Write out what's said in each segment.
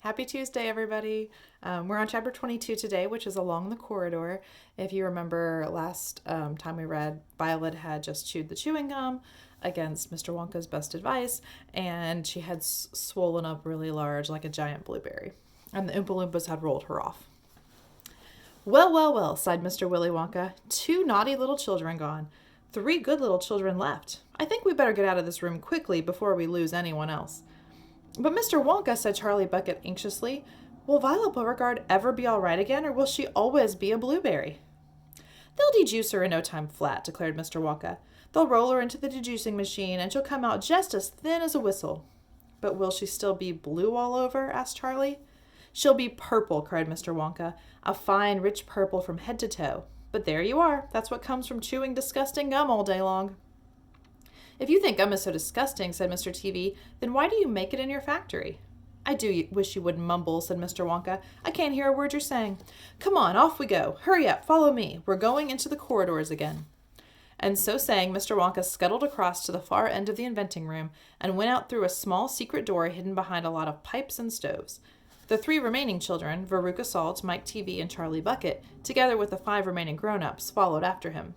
Happy Tuesday, everybody. We're on chapter 22 today, which is Along the Corridor. If you remember last time we read, Violet had just chewed the chewing gum against Mr. Wonka's best advice, and she had swollen up really large like a giant blueberry, and the Oompa Loompas had rolled her off. Well, well, well, sighed Mr. Willy Wonka. 2 naughty little children gone. 3 good little children left. I think we better get out of this room quickly before we lose anyone else. But Mr. Wonka, said Charlie Bucket anxiously, will Violet Beauregard ever be all right again, or will she always be a blueberry? They'll dejuice her in no time flat, declared Mr. Wonka. They'll roll her into the dejuicing machine, and she'll come out just as thin as a whistle. But will she still be blue all over? Asked Charlie. She'll be purple, cried Mr. Wonka, a fine, rich purple from head to toe. But there you are. That's what comes from chewing disgusting gum all day long. If you think gum is so disgusting, said Mr. TV, then why do you make it in your factory? I do wish you wouldn't mumble, said Mr. Wonka. I can't hear a word you're saying. Come on, off we go. Hurry up, follow me. We're going into the corridors again. And so saying, Mr. Wonka scuttled across to the far end of the inventing room and went out through a small secret door hidden behind a lot of pipes and stoves. The 3 remaining children, Veruca Salt, Mike TV, and Charlie Bucket, together with the 5 remaining grown-ups, followed after him.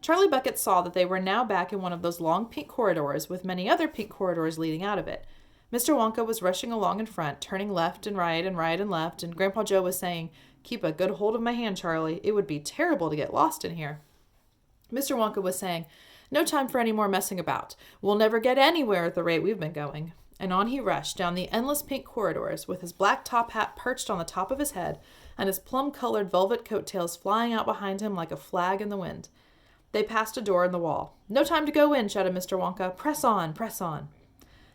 Charlie Bucket saw that they were now back in one of those long pink corridors with many other pink corridors leading out of it. Mr. Wonka was rushing along in front, turning left and right and right and left, and Grandpa Joe was saying, "Keep a good hold of my hand, Charlie. It would be terrible to get lost in here." Mr. Wonka was saying, "No time for any more messing about. We'll never get anywhere at the rate we've been going." And on he rushed down the endless pink corridors with his black top hat perched on the top of his head and his plum-colored velvet coattails flying out behind him like a flag in the wind. They passed a door in the wall. "No time to go in," shouted Mr. Wonka. "Press on, press on."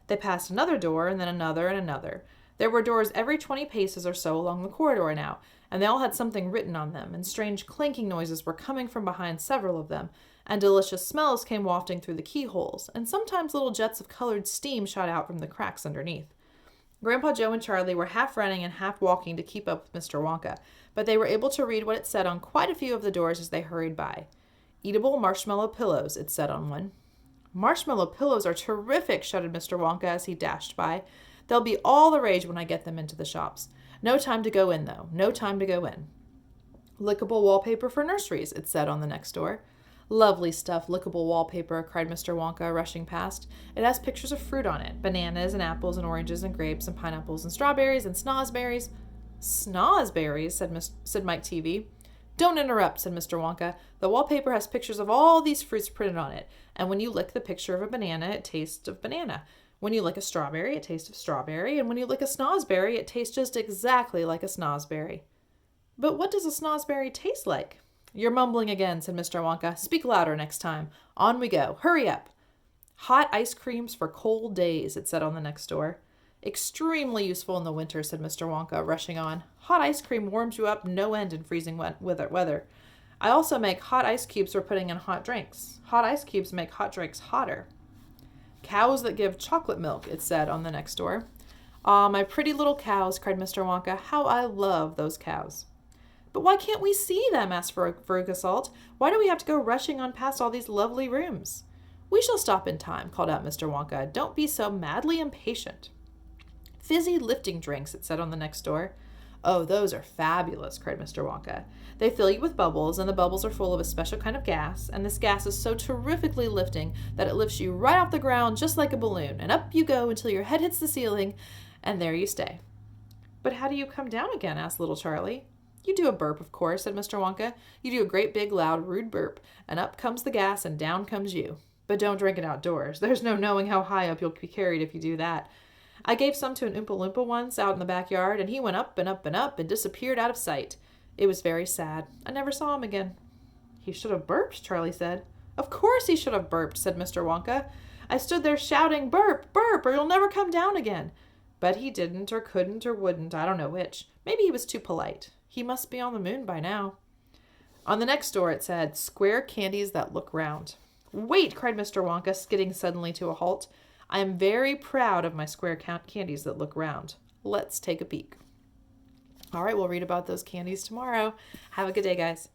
They passed another door, and then another and another. There were doors every 20 paces or so along the corridor now, and they all had something written on them, and strange clanking noises were coming from behind several of them, and delicious smells came wafting through the keyholes, and sometimes little jets of colored steam shot out from the cracks underneath. Grandpa Joe and Charlie were half running and half walking to keep up with Mr. Wonka, but they were able to read what it said on quite a few of the doors as they hurried by. "Eatable marshmallow pillows," it said on one. "Marshmallow pillows are terrific," shouted Mr. Wonka as he dashed by. "They'll be all the rage when I get them into the shops. No time to go in, though. No time to go in." "Lickable wallpaper for nurseries," it said on the next door. "Lovely stuff, lickable wallpaper," cried Mr. Wonka, rushing past. "It has pictures of fruit on it, bananas and apples and oranges and grapes and pineapples and strawberries and snozberries." "Snozberries," said Mike TV. "Don't interrupt," said Mr. Wonka. "The wallpaper has pictures of all these fruits printed on it, and when you lick the picture of a banana, it tastes of banana. When you lick a strawberry, it tastes of strawberry, and when you lick a snozberry, it tastes just exactly like a snozberry." "But what does a snozberry taste like?" "You're mumbling again," said Mr. Wonka. "Speak louder next time. On we go. Hurry up." "Hot ice creams for cold days," it said on the next door. "Extremely useful in the winter," said Mr. Wonka, rushing on. "Hot ice cream warms you up no end in freezing weather. I also make hot ice cubes for putting in hot drinks. Hot ice cubes make hot drinks hotter." "Cows that give chocolate milk," it said on the next door. "Ah, my pretty little cows," cried Mr. Wonka. "How I love those cows." "But why can't we see them?" asked Veruca Salt. "Why do we have to go rushing on past all these lovely rooms?" "We shall stop in time," called out Mr. Wonka. "Don't be so madly impatient." "Fizzy lifting drinks," it said on the next door. "Oh, those are fabulous," cried Mr. Wonka. "They fill you with bubbles, and the bubbles are full of a special kind of gas, and this gas is so terrifically lifting that it lifts you right off the ground just like a balloon, and up you go until your head hits the ceiling, and there you stay." "But how do you come down again?" asked little Charlie. "You do a burp, of course," said Mr. Wonka. "You do a great big loud rude burp, and up comes the gas and down comes you. But don't drink it outdoors. There's no knowing how high up you'll be carried if you do that. I gave some to an Oompa Loompa once out in the backyard, and he went up and up and up and disappeared out of sight. It was very sad. I never saw him again." "He should have burped," Charlie said. "Of course he should have burped," said Mr. Wonka. "I stood there shouting, 'Burp, burp, or you'll never come down again.' But he didn't, or couldn't, or wouldn't. I don't know which. Maybe he was too polite. He must be on the moon by now." On the next door it said, "Square candies that look round." "Wait!" cried Mr. Wonka, skidding suddenly to a halt. "I am very proud of my square candies that look round. Let's take a peek." All right, we'll read about those candies tomorrow. Have a good day, guys.